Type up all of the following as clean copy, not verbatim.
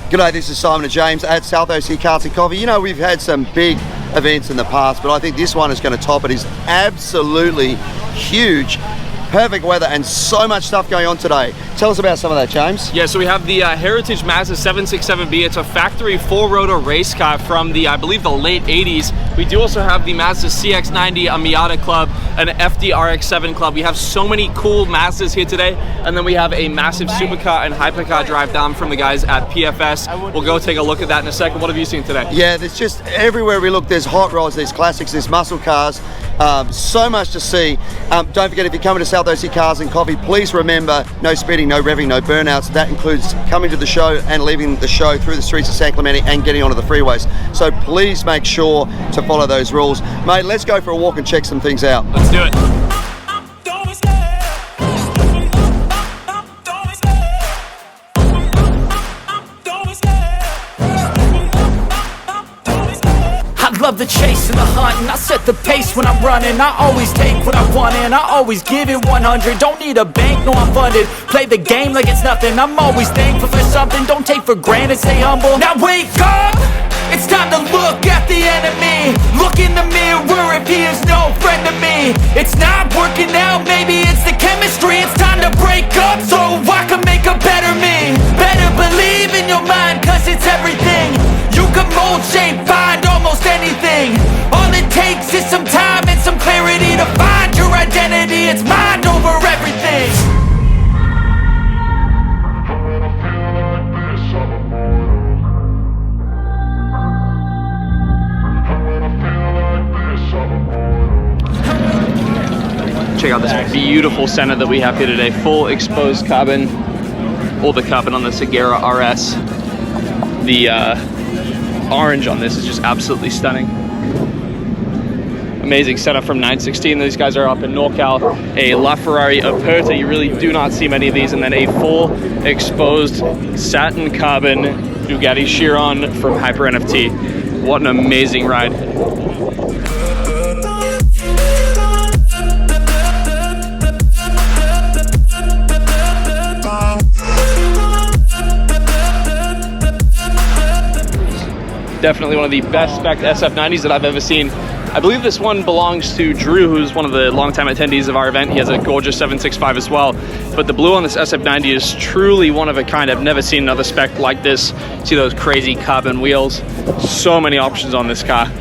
G'day, this is Simon and James at South OC Cars and Coffee. You know, we've had some big events in the past, but I think this one is going to top it. It's absolutely huge. Perfect weather and so much stuff going on today. Tell us about some of that, James. Yeah, so we have the Heritage Mazda 767B. It's a factory four-rotor race car from the, I believe, the late 80s. We do also have the Mazda CX-90, a Miata club, an FD-RX-7 club. We have so many cool Mazdas here today. And then we have a massive supercar and hypercar drive down from the guys at PFS. We'll go take a look at that in a second. What have you seen today? Yeah, there's just everywhere we look, there's hot rods, there's classics, there's muscle cars. So much to see. Don't forget, if you're coming to South OC Cars and Coffee, please remember, no speeding, no revving, no burnouts. That includes coming to the show and leaving the show through the streets of San Clemente and getting onto the freeways. So please make sure to follow those rules. Mate, let's go for a walk and check some things out. Let's do it. Love the chase and the hunt, and I set the pace when I'm running. I always take what I want and I always give it 100. Don't need a bank, no I'm funded. Play the game like it's nothing. I'm always thankful for something. Don't take for granted, stay humble. Now wake up! It's time to look at the enemy. Look in the mirror if he is no friend to me. It's not working out, maybe it's the chemistry. It's time to break up so I can make a better me. Better believe in your mind, cause it's everything. You can mold, shape, find almost anything. All it takes is some time and some clarity to find your identity. It's mind over everything. Check out this beautiful Senna that we have here today. Full exposed carbon. All the carbon on this Agera RS. The orange on this is just absolutely stunning. Amazing setup from 916. These guys are up in NorCal. A LaFerrari Aperta. You really do not see many of these. And then a full exposed satin carbon Bugatti Chiron from Hyper NFT. What an amazing ride. Definitely one of the best spec SF90s that I've ever seen. I believe this one belongs to Drew, who's one of the longtime attendees of our event. He has a gorgeous 765 as well. But the blue on this SF90 is truly one of a kind. I've never seen another spec like this. See those crazy carbon wheels. So many options on this car.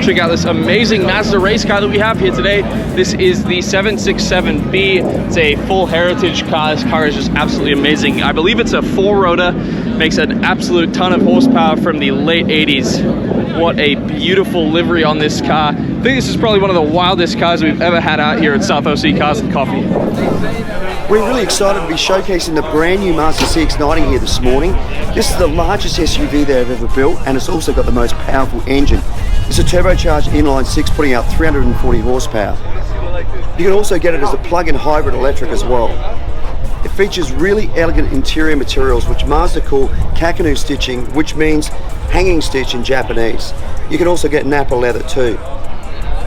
Check out this amazing Mazda race car that we have here today. This is the 767B. It's a full heritage car. This car is just absolutely amazing. I believe it's a four-rotor. Makes an absolute ton of horsepower from the late 80s. What a beautiful livery on this car. I think this is probably one of the wildest cars we've ever had out here at South OC Cars and Coffee. We're really excited to be showcasing the brand new Mazda CX-90 here this morning. This is the largest SUV they've ever built, and it's also got the most powerful engine. It's a turbocharged inline six putting out 340 horsepower. You can also get it as a plug-in hybrid electric as well. It features really elegant interior materials which Mazda call kakanu stitching, which means hanging stitch in Japanese. You can also get Napa leather too.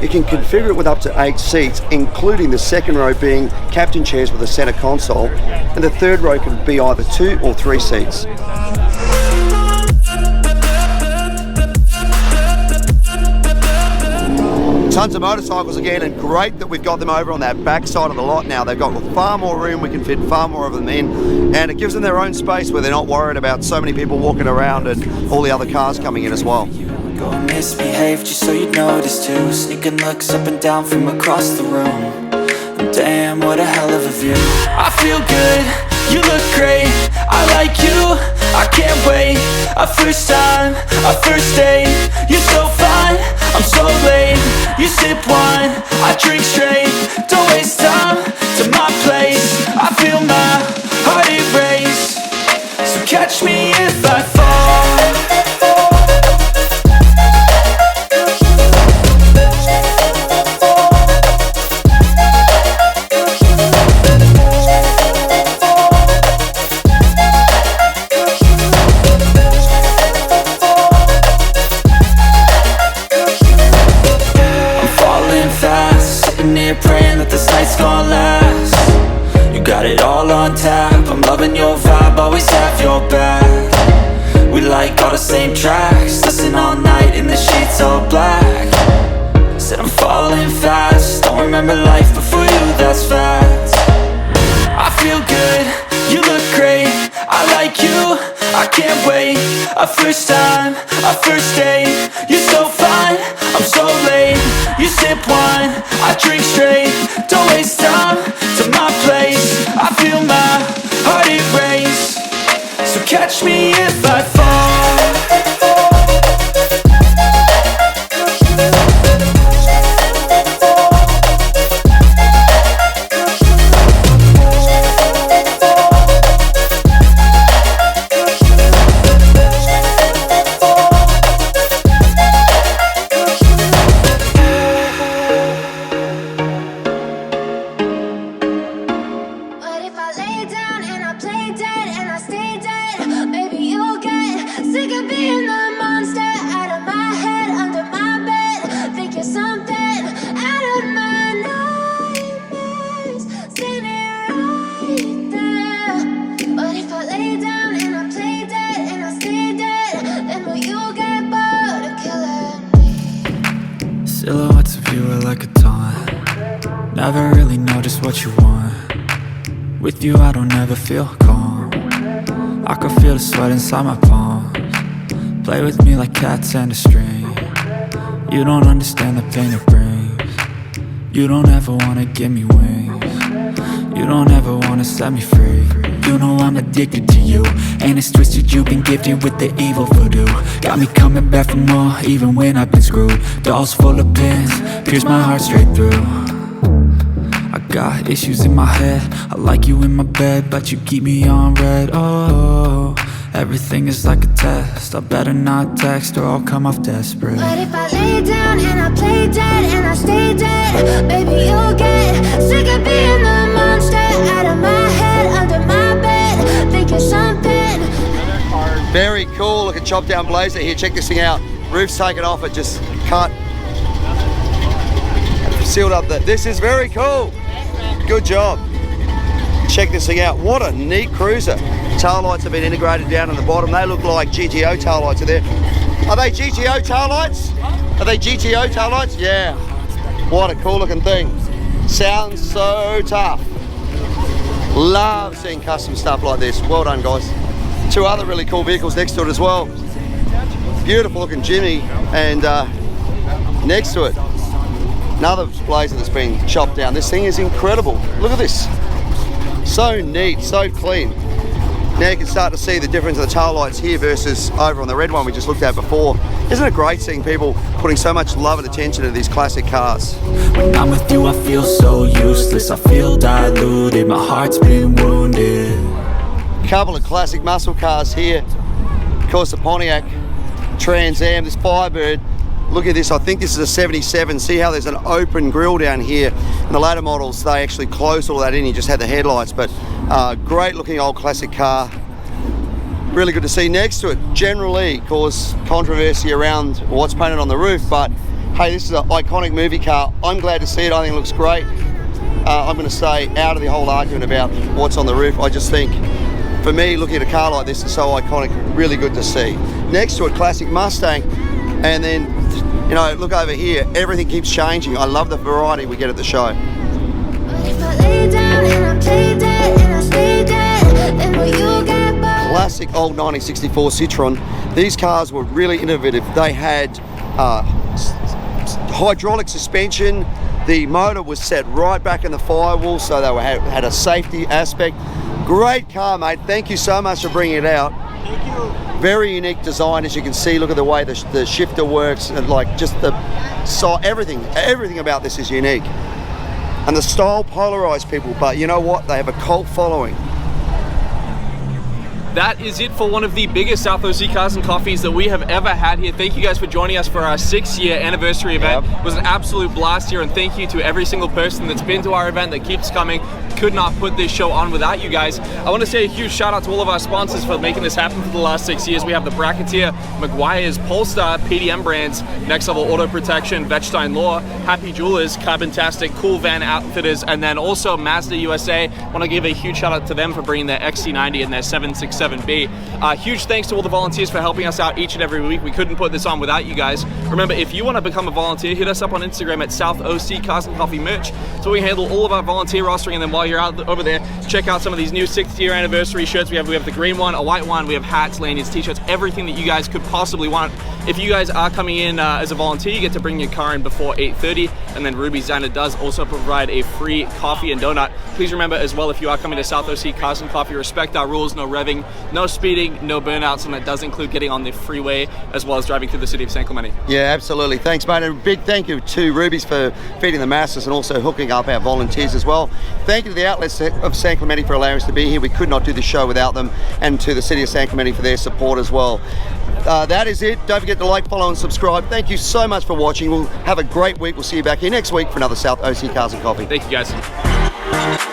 You can configure it with up to 8 seats, including the second row being captain chairs with a center console, and the third row can be either 2 or 3 seats. Tons of motorcycles again, and great that we've got them over on that back side of the lot now. They've got far more room, we can fit far more of them in, and it gives them their own space where they're not worried about so many people walking around and all the other cars coming in as well. Go and misbehave just so you notice too. Sneaking looks up and down from across the room. Damn, what a hell of a view. I feel good, you look great. I like you, I can't wait. A first time, a first date. You're so fine, I'm so late. You sip wine, I drink straight. Don't waste time to my place. I feel my heart erase. So catch me if I fall. rap, I'm loving your vibe, always have your back. We like all the same tracks, listen all night in the sheets all black. Said I'm falling fast, don't remember life before you, that's facts. I feel good, you look great, I like you, I can't wait. A first time, a first date, you're so fine, I'm so late. You sip wine, I drink straight, don't waste time to my place. I feel my heart erase, so catch me if I fall. Silhouettes of you are like a taunt. Never really know just what you want. With you I don't ever feel calm. I can feel the sweat inside my palms. Play with me like cats and a string. You don't understand the pain it brings. You don't ever wanna give me wings. You don't ever wanna set me free. You know I'm addicted to you, and it's twisted, you've been gifted with the evil voodoo. Got me coming back for more, even when I've been screwed. Dolls full of pins, pierce my heart straight through. I got issues in my head, I like you in my bed, but you keep me on red. Oh, everything is like a test, I better not text or I'll come off desperate. But if I lay down and I play dead and I stay dead, baby you'll get sick of being the monster out of my head, under my bed, think you're something. Very cool looking chop down Blazer here. Check this thing out. Roof's taken off, it just cut. Sealed up that. This is very cool. Good job. Check this thing out. What a neat cruiser. Tail lights have been integrated down on the bottom. They look like GTO tail lights are there. Are they GTO tail lights? Are they GTO tail lights? Yeah. What a cool looking thing. Sounds so tough. Love seeing custom stuff like this. Well done, guys. Two other really cool vehicles next to it as well. Beautiful looking Jimmy, and next to it, another Blazer that's been chopped down. This thing is incredible. Look at this. So neat, so clean. Now you can start to see the difference of the tail lights here versus over on the red one we just looked at before. Isn't it great seeing people putting so much love and attention to these classic cars? When I'm with you I feel so useless, I feel diluted, my heart's been wounded. Couple of classic muscle cars here. Of course the Pontiac Trans Am, this Firebird. Look at this, I think this is a 77. See how there's an open grille down here. In the later models, they actually closed all that in, you just had the headlights, but great looking old classic car. Really good to see. Next to it, generally caused controversy around what's painted on the roof, but hey, this is an iconic movie car. I'm glad to see it, I think it looks great. I'm gonna stay out of the whole argument about what's on the roof. I just think, for me, looking at a car like this is so iconic, really good to see. Next to it, classic Mustang, and then, you know, look over here, everything keeps changing. I love the variety we get at the show. Classic old 1964 Citroen. These cars were really innovative. They had hydraulic suspension. The motor was set right back in the firewall, so they had a safety aspect. Great car, mate. Thank you so much for bringing it out. Thank you. Very unique design, as you can see. Look at the way the shifter works, and like just the everything about this is unique. And the style polarized people, but you know what? They have a cult following. that is it for one of the biggest South OC Cars and Coffees that we have ever had here. Thank you guys for joining us for our 6-year anniversary event. It was an absolute blast here, and thank you to every single person that's been to our event, that keeps coming. Could not put this show on without you guys. I want to say a huge shout out to all of our sponsors for making this happen for the last 6 years. We have the Bracketeer, McGuire's, Polestar, PDM Brands, Next Level Auto Protection, Vetstein Law, Happy Jewelers, Carbontastic, Cool Van Outfitters, and then also Mazda USA. I want to give a huge shout out to them for bringing their XC90 and their 767B. Huge thanks to all the volunteers for helping us out each and every week. We couldn't put this on without you guys. Remember, if you want to become a volunteer, hit us up on Instagram at South OC Cars and Coffee Merch. So we handle all of our volunteer rostering, and then while you're out over there, check out some of these new 6th year anniversary shirts. We have the green one, a white one, we have hats, lanyards, t-shirts, everything that you guys could possibly want. If you guys are coming in as a volunteer, you get to bring your car in before 8:30, and then Ruby Xana does also provide a free coffee and donut. Please remember as well, if you are coming to South OC Cars and Coffee, respect our rules: no revving, no speeding, no burnouts, and that does include getting on the freeway as well as driving through the city of San Clemente. Yeah, absolutely. Thanks, mate. And a big thank you to Ruby's for feeding the masses and also hooking up our volunteers as well. Thank you to the outlets of San Clemente for allowing us to be here. We could not do this show without them, and to the city of San Clemente for their support as well. That is it. Don't forget to like, follow, and subscribe. Thank you so much for watching. We'll have a great week. We'll see you back here next week for another South OC Cars and Coffee. Thank you, guys.